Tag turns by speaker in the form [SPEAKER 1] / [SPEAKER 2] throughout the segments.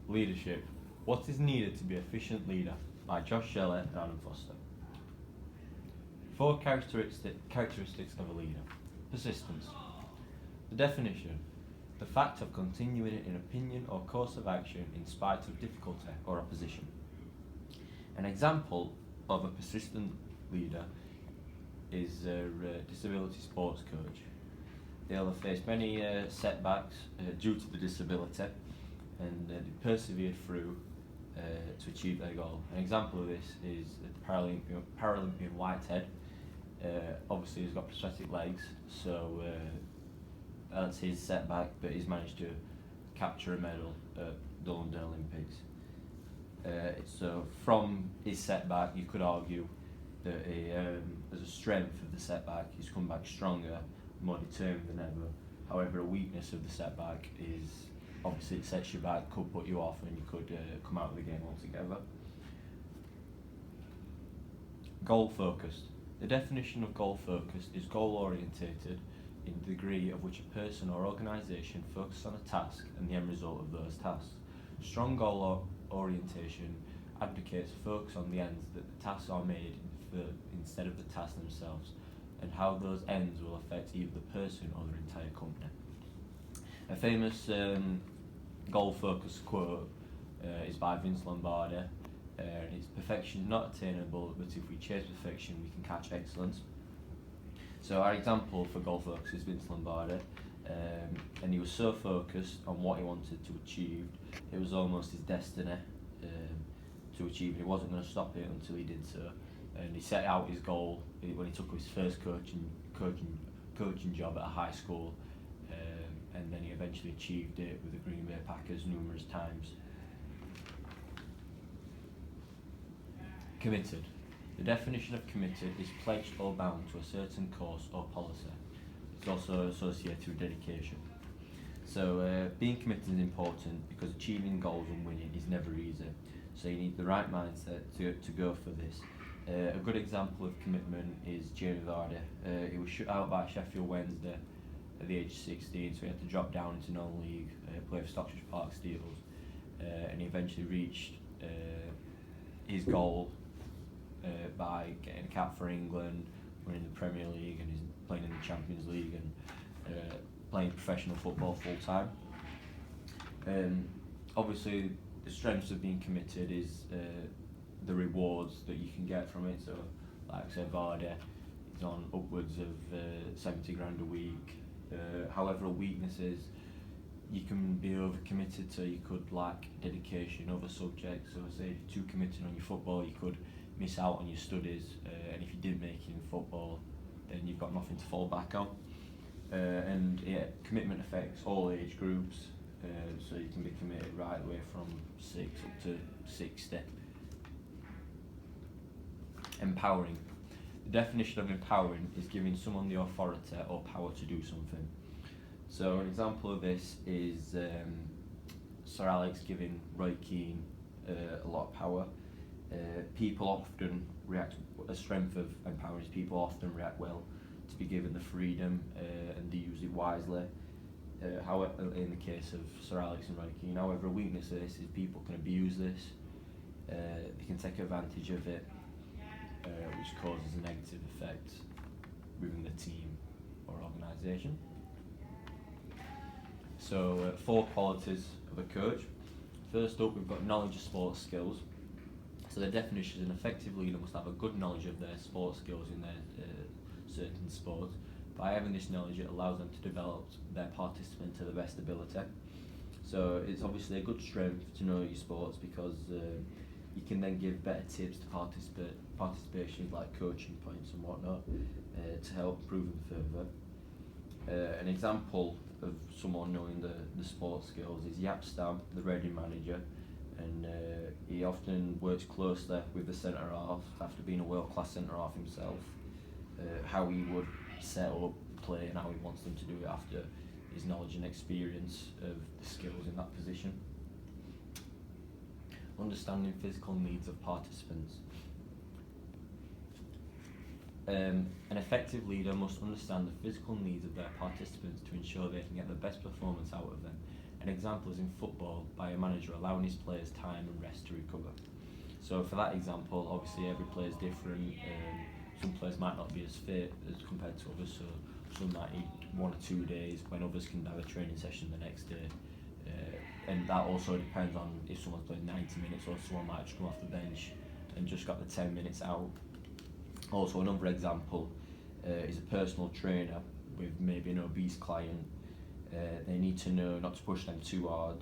[SPEAKER 1] Leadership. What is needed to be an efficient leader? By Josh Shelley and Adam Foster. 4 characteristics of a leader. Persistence. The definition. The fact of continuing an opinion or course of action in spite of difficulty or opposition. An example of a persistent leader is a disability sports coach. They'll have faced many setbacks due to the disability, and they persevered through to achieve their goal. An example of this is the Paralympian Whitehead. Obviously he's got prosthetic legs, so that's his setback, but he's managed to capture a medal at the London Olympics. So from his setback, you could argue that as a strength of the setback, he's come back stronger, more determined than ever. However, a weakness of the setback is obviously it sets you back, could put you off, and you could come out of the game altogether. Goal focused. The definition of goal focused is goal orientated in the degree of which a person or organisation focuses on a task and the end result of those tasks. Strong goal orientation advocates focus on the ends that the tasks are made instead of the tasks themselves, and how those ends will affect either the person or their entire company. A famous goal-focused quote is by Vince Lombardi, and it's perfection not attainable, but if we chase perfection, we can catch excellence. So our example for goal focus is Vince Lombardi, and he was so focused on what he wanted to achieve, it was almost his destiny to achieve, and he wasn't going to stop it until he did so. And he set out his goal when he took his first coaching job at a high school, and then he eventually achieved it with the Green Bay Packers numerous times. Committed. The definition of committed is pledged or bound to a certain course or policy. It's also associated with dedication. So being committed is important because achieving goals and winning is never easy. So you need the right mindset to go for this. A good example of commitment is Jamie Vardy. He was shut out by Sheffield Wednesday at the age of 16, so he had to drop down into non-league, play for Stockbridge Park Steels, and he eventually reached his goal by getting a cap for England, winning the Premier League, and he's playing in the Champions League and playing professional football full time. Obviously, the strengths of being committed is the rewards that you can get from it. So, like I said, Vardy is on upwards of 70 grand a week. However, a weakness is you can be overcommitted, so you could lack dedication in other subjects. So, say if you're too committed on your football, you could miss out on your studies, and if you didn't make it in football, then you've got nothing to fall back on. And yeah, commitment affects all age groups, so you can be committed right away from 6 up to 60. Empowering. The definition of empowering is giving someone the authority or power to do something. So an example of this is Sir Alex giving Roy Keane a lot of power. People often react, a strength of empowering is people often react well to be given the freedom and they use it wisely. However, in the case of Sir Alex and Roy Keane, however, a weakness of this is people can abuse this, they can take advantage of it, which causes a negative effect within the team or organisation. So 4 qualities of a coach. First up, we've got knowledge of sports skills. So the definition is an effective leader must have a good knowledge of their sports skills in their certain sports. By having this knowledge, it allows them to develop their participant to the best ability. So it's obviously a good strength to know your sports because you can then give better tips to participations like coaching points and whatnot to help improve them further. An example of someone knowing the sports skills is Jaap Stam, the Reading manager, and he often works closely with the centre half after being a world-class centre half himself, how he would set up play and how he wants them to do it after his knowledge and experience of the skills in that position. Understanding physical needs of participants. An effective leader must understand the physical needs of their participants to ensure they can get the best performance out of them. An example is in football by a manager allowing his players time and rest to recover. So for that example, obviously every player is different. Some players might not be as fit as compared to others, so some might need 1 or 2 days when others can have a training session the next day. And that also depends on if someone's playing 90 minutes or someone might just come off the bench and just got the 10 minutes out. Also, another example is a personal trainer with maybe an obese client. They need to know not to push them too hard,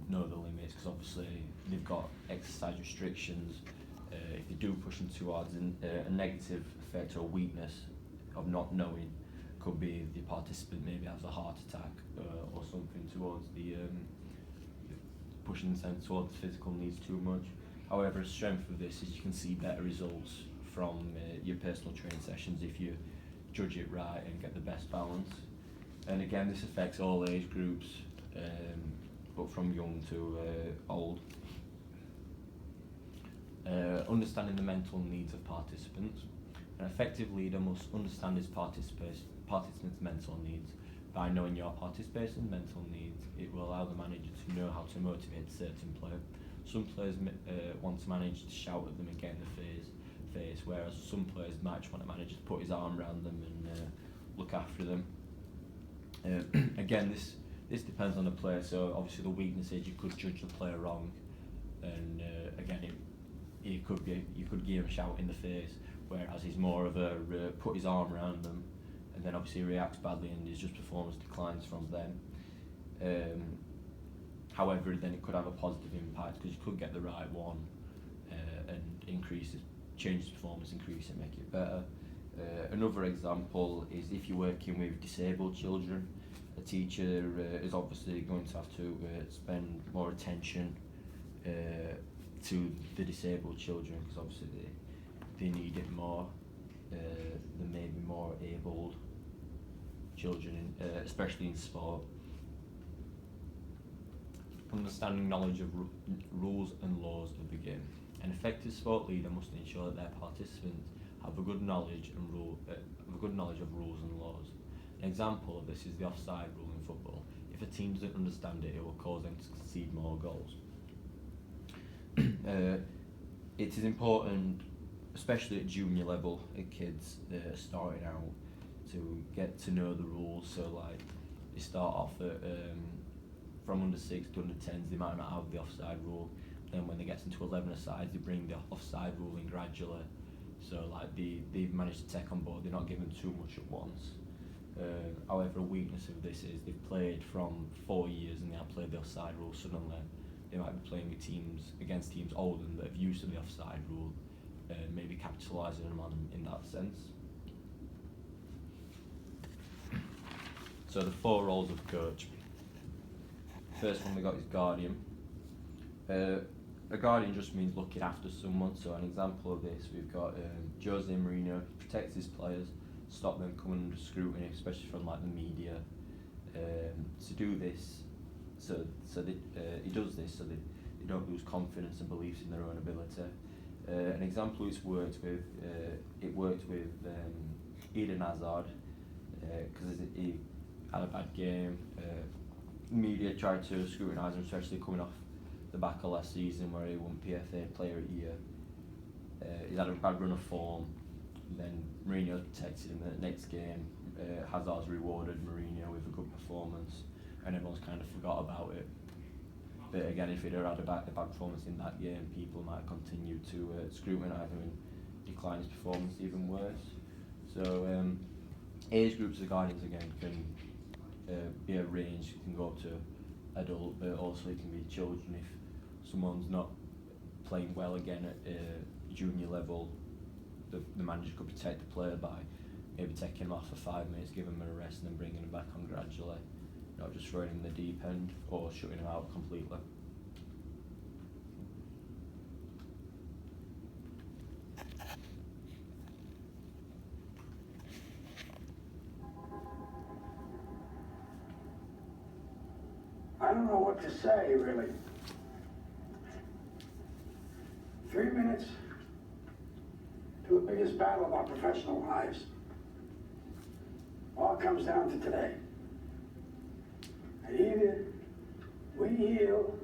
[SPEAKER 1] know the limits, because obviously they've got exercise restrictions. If they do push them too hard, then a negative effect or weakness of not knowing could be the participant maybe has a heart attack or something towards the pushing them towards the physical needs too much. However, a strength of this is you can see better results from your personal training sessions if you judge it right and get the best balance. And again, this affects all age groups, but from young to old. Understanding the mental needs of participants. An effective leader must understand his participants' mental needs. By knowing your participants' mental needs, it will allow the manager to know how to motivate a certain player. Some players want to manage to shout at them and get in the face, whereas some players might just want a manager to put his arm around them and look after them. Again, this depends on the player. So obviously the weakness is you could judge the player wrong, and again you could give him a shout in the face, whereas he's more of a put his arm around them, and then obviously he reacts badly and his just performance declines from then. However, then it could have a positive impact because you could get the right one and change his performance, increase it, make it better. Another example is if you're working with disabled children, a teacher is obviously going to have to spend more attention to the disabled children because obviously they need it more than maybe more abled children, especially in sport. Understanding knowledge of rules and laws of the game. An effective sport leader must ensure that their participants have a good knowledge of rules and laws. An example of this is the offside rule in football. If a team doesn't understand it, it will cause them to concede more goals. It is important, especially at junior level, at kids starting out, to get to know the rules. So like they start off at from under 6 to under 10s, they might not have the offside rule. Then when they get into 11-a-sides, they bring the offside rule in gradually. So like they've managed to take on board, they're not given too much at once. However, a weakness of this is they've played from 4 years and they have played the offside rule suddenly. They might be playing against teams older that have used to the offside rule, maybe capitalising them on in that sense. So the 4 roles of coach. First one we got is guardian. A guardian just means looking after someone. So an example of this, we've got Jose Mourinho protects his players, stop them coming under scrutiny, especially from like the media. To do this, so that he does this so that they don't lose confidence and beliefs in their own ability. An example it's worked with, Eden Hazard because he had a bad game. Media tried to scrutinise him, especially coming off the back of last season where he won PFA Player of the Year. He's had a bad run of form, then Mourinho protected him the next game. Hazard's rewarded Mourinho with a good performance, and everyone's kind of forgot about it. But again, if he'd had a bad performance in that game, people might continue to scrutinise him and decline his performance even worse. So age groups of guardians again can be a range. It can go up to adult, but also it can be children. If someone's not playing well again at junior level, the manager could protect the player by maybe taking him off for 5 minutes, give him a rest, and then bringing him back on gradually, not just throwing him in the deep end or shutting him out completely.
[SPEAKER 2] I don't know what to say, really. 3 minutes to the biggest battle of our professional lives. All comes down to today. I eat it, we heal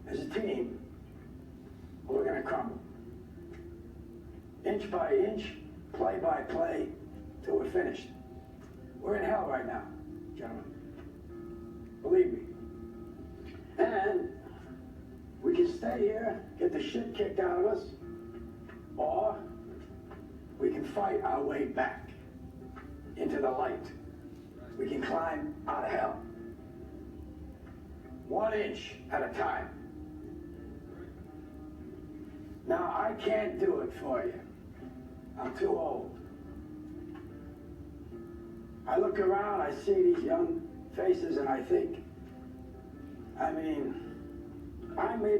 [SPEAKER 2] as a team, we're going to crumble. Inch by inch, play by play, till we're finished. We're in hell right now, gentlemen. Believe me. And we can stay here, get the shit kicked out of us, or we can fight our way back into the light. We can climb out of hell. 1 inch at a time. Now, I can't do it for you. I'm too old. I look around, I see these young faces, and I think, I made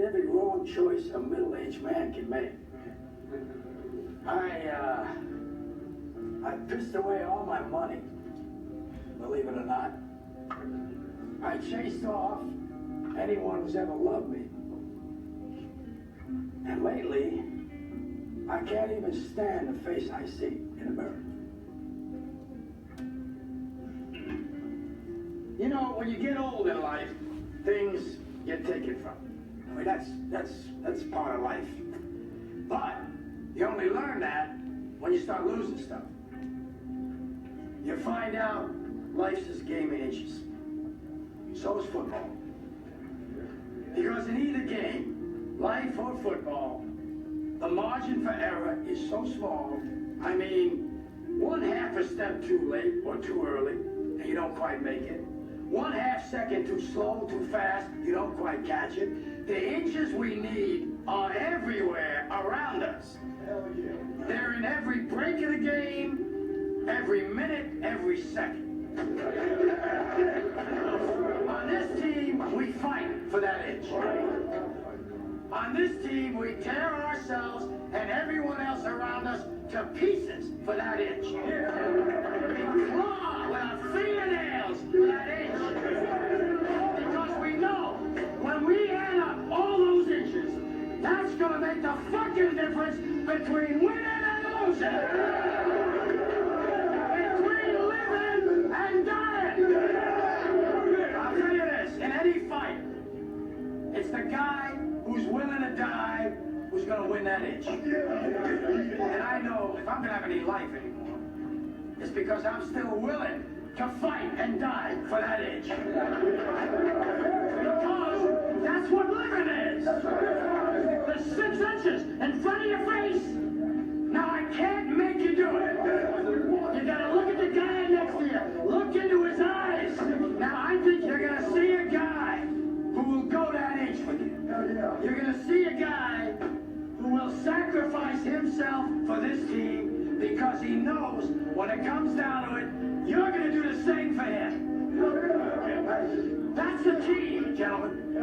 [SPEAKER 2] every wrong choice a middle-aged man can make. I pissed away all my money, believe it or not. I chased off anyone who's ever loved me. And lately, I can't even stand the face I see in the mirror. You know, when you get old in life, things get taken from you. I mean, that's part of life. But you only learn that when you start losing stuff. You find out life's this game of inches. So is football. Because in either game, life or football, the margin for error is so small. I mean, 1/2 step too late or too early, and you don't quite make it. 1/2 second too slow, too fast, you don't quite catch it. The inches we need are everywhere around us. Hell yeah. They're in every break of the game, every minute, every second. On this team, we fight for that inch. On this team, we tear ourselves and everyone else around us to pieces for that inch. We claw with our fingernails for that inch. Because we know when we add up all those inches, that's gonna make the fucking difference between winning and losing. Between living and dying. I'll tell you this, in any fight, it's the guy who's willing to die who's gonna win that inch. And I know if I'm gonna have any life anymore, it's because I'm still willing to fight and die for that inch. Because that's what living is. The 6 inches in front of your face. Now I can't make you do it. You gotta look at the guy next to you. Look into his eyes. Now I think you're gonna see a guy who will go that inch with you. You're gonna see a guy who will sacrifice himself for this team because he knows when it comes down to it, you're gonna do the same for him. That's the team, gentlemen.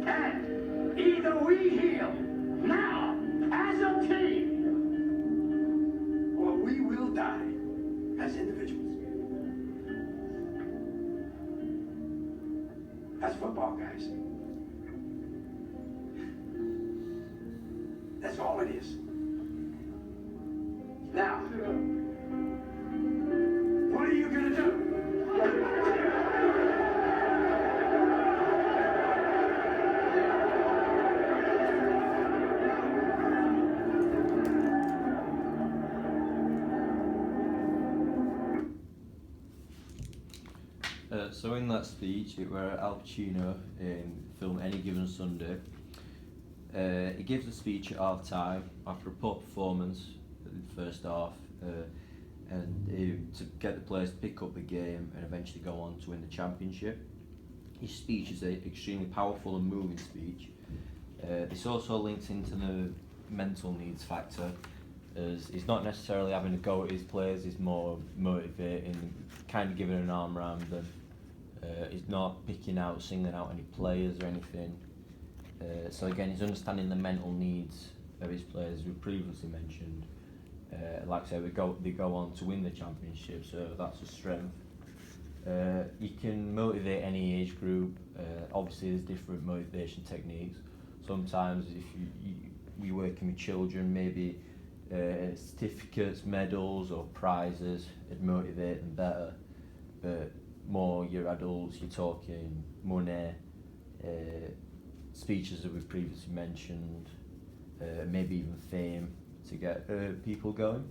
[SPEAKER 2] And either we heal now as a team, or we will die as individuals. That's football, guys. That's all it is. Now, what are you gonna do?
[SPEAKER 1] So in that speech, it were Al Pacino in film Any Given Sunday. He gives the speech at half time after a poor performance in the first half, and to get the players to pick up the game and eventually go on to win the championship. His speech is an extremely powerful and moving speech. This also links into the mental needs factor, as he's not necessarily having a go at his players, he's more motivating, kind of giving an arm around them. He's not picking out, singling out any players or anything. So again, he's understanding the mental needs of his players, as we previously mentioned. Like I said, they go on to win the championship, so that's a strength. You can motivate any age group. Obviously, there's different motivation techniques. Sometimes, if you're working with children, maybe certificates, medals, or prizes, it'd motivate them better. But more you're adults, you're talking money, speeches that we've previously mentioned, maybe even fame to get people going.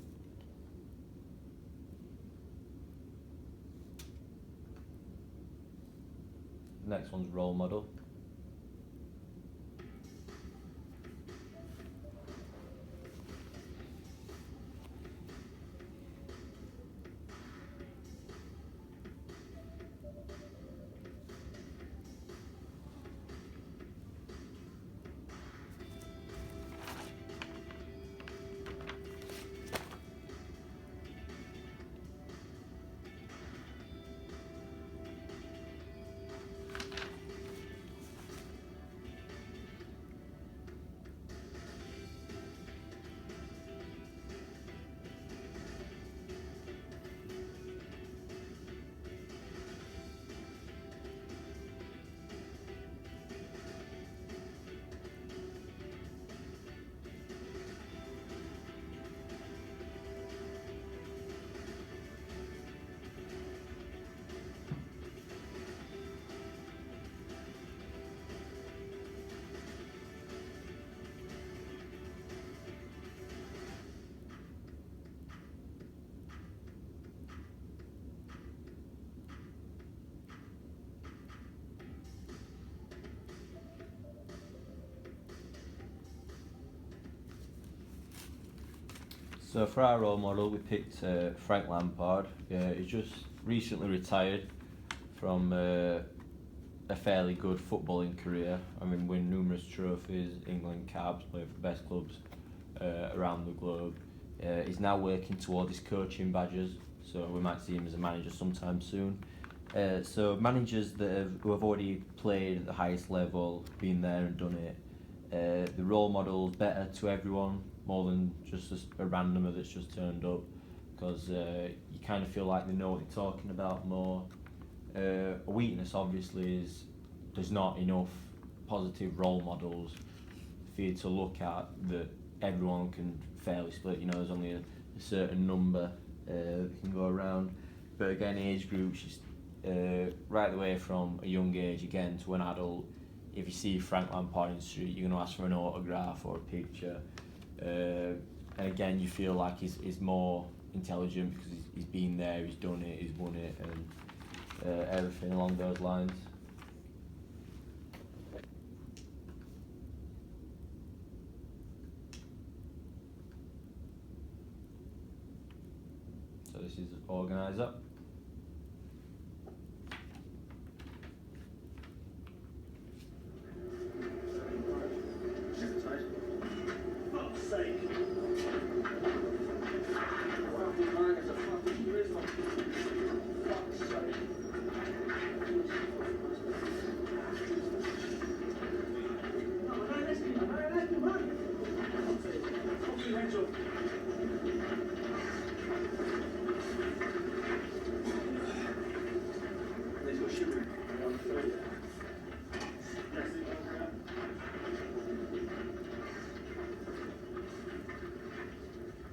[SPEAKER 1] Next one's role model. So for our role model, we picked Frank Lampard. He's just recently retired from a fairly good footballing career. I mean, win numerous trophies, England caps, playing for the best clubs around the globe. He's now working toward his coaching badges, so we might see him as a manager sometime soon. So managers who have already played at the highest level, been there and done it, the role model's better to everyone, more than just a randomer that's just turned up, because you kind of feel like they know what they're talking about more. A weakness obviously is there's not enough positive role models for you to look at that everyone can fairly split. You know, there's only a certain number that can go around. But again, age groups, right the way from a young age again to an adult, if you see Frank Lampard in the street, you're going to ask for an autograph or a picture. And again, you feel like he's more intelligent because he's been there, he's done it, he's won it, and everything along those lines. So this is organiser.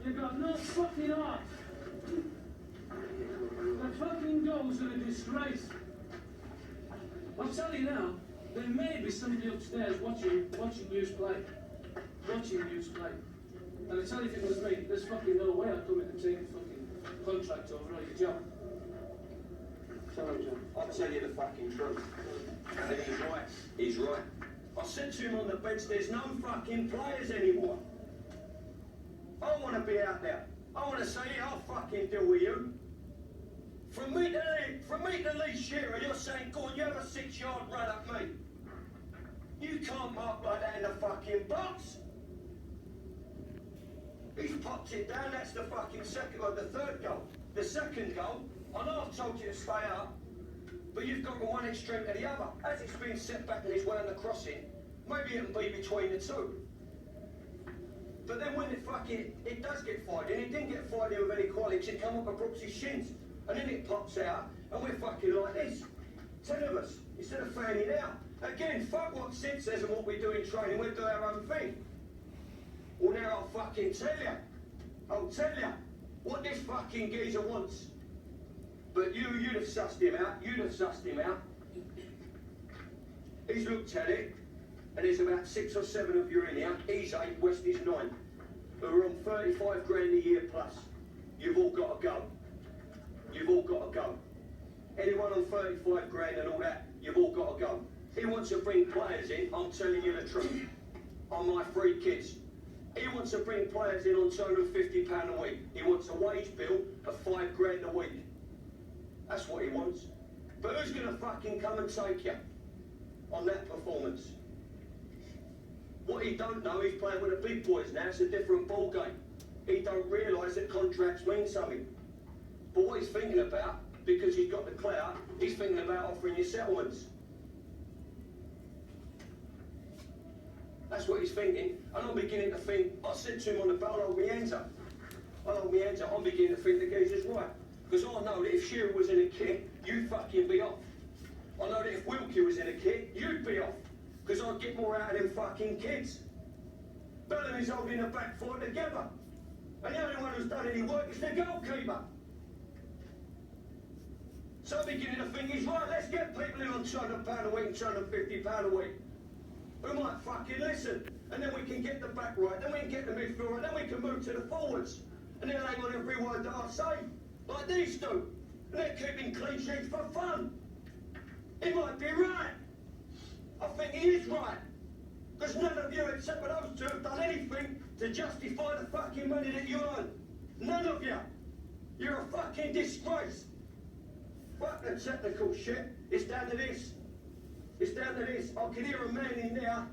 [SPEAKER 3] You got no fucking heart. The fucking goals are a disgrace. I'll tell you now, there may be somebody upstairs watching you play. Watching you play. And I tell you if it was me, there's fucking no way I'd come in and take a fucking contract over all your job. Tell him, John.
[SPEAKER 4] I'll tell you the fucking truth. And he's right. He's right. I said to him on the bench, there's no fucking players anymore. I want to be out there. I want to say, yeah, I'll fucking deal with you. From me to Lee Shearer, you're saying, go on, you have a 6-yard run at me. You can't mark like that in the fucking box. He's popped it down, that's the fucking the third goal. The second goal, I know I've told you to stay up, but you've gone from one extreme to the other. As it's been set back and he's way on the crossing, maybe it can be between the two. But then when it does get fired in, it didn't get fired in with any quality, it come up and Brooks' shins. And then it pops out, and we're fucking like this. 10 of us, instead of fanning out. Again, fuck what Sid says and what we do in training, we'll do our own thing. Well now I'll fucking tell you what this fucking geezer wants. But you'd have sussed him out, He's looked at it, and there's about 6 or 7 of you in here. He's 8, West is 9. Who are on 35 grand a year plus. You've all got to go. You've all got to go. Anyone on 35 grand and all that, you've all got to go. He wants to bring players in, I'm telling you the truth, on my 3 kids. He wants to bring players in on £250 a week. He wants a wage bill of 5 grand a week. That's what he wants. But who's going to fucking come and take you on that performance? What he don't know, he's playing with the big boys now. It's a different ball game. He don't realise that contracts mean something. But what he's thinking about, because he's got the clout, he's thinking about offering you settlements. That's what he's thinking. And I'm beginning to think, I said to him on the bell, I'll hold my hands up. I'm beginning to think the geezer's right. Because I know that if Shearer was in a kit, you'd fucking be off. I know that if Wilkie was in a kit, you'd be off. Because I'd get more out of them fucking kids. Bellamy's holding the back four together. And the only one who's done any work is the goalkeeper. So I'm beginning to think he's right. Let's get people in on £200 a week and £250 a week. Who might fucking listen. And then we can get the back right. Then we can get the midfield right. Then we can move to the forwards. And they'll hang on every word that I say. Like these do. And they're keeping clean sheets for fun. He might be right. I think he is right. Because none of you except for those two have done anything to justify the fucking money that you earn. None of you. You're a fucking disgrace. Fuck the technical shit. It's down to this. It's down to this. I can hear a man in there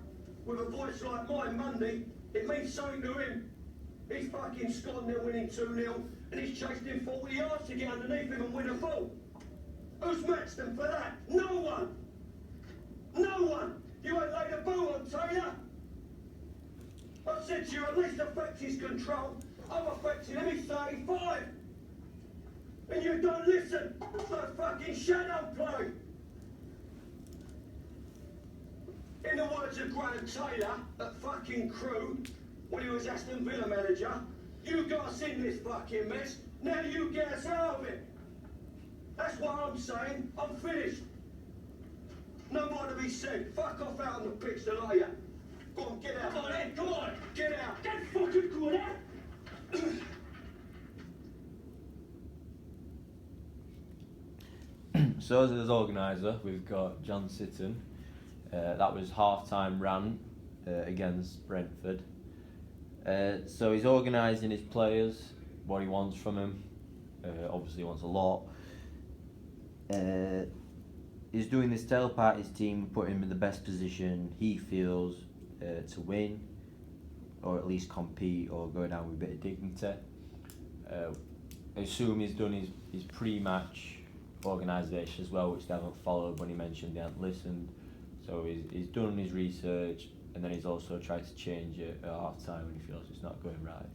[SPEAKER 4] with a voice like mine Monday. It means something to him. He's fucking scored, they're winning 2-0, and he's chased him 40 yards to get underneath him and win a ball. Who's matched them for that? No one. No one. You ain't laid a ball on Taylor. I said to you, at least affect his control. I'm affecting him, he's 35. And you don't listen. It's like fucking shadow play. In the words of Graham Taylor at fucking Crewe, when he was Aston Villa manager, you got us in this fucking mess, now you get us out of it. That's what I'm saying. I'm finished. No more to be said. Fuck off out on the pitch, the lot of you. Go on, get out.
[SPEAKER 3] Come on, Ed, come on.
[SPEAKER 4] Get out.
[SPEAKER 3] Get fucking good, Ed.
[SPEAKER 1] So as an organiser, we've got John Sitton. That was half-time rant against Brentford. So he's organising his players, what he wants from them. Obviously he wants a lot. He's doing this to help out his team, put him in the best position he feels to win, or at least compete or go down with a bit of dignity. I assume he's done his pre-match organisation as well, which they haven't followed. When he mentioned they hadn't listened, so he's done his research, and then he's also tried to change it at half time when he feels it's not going right.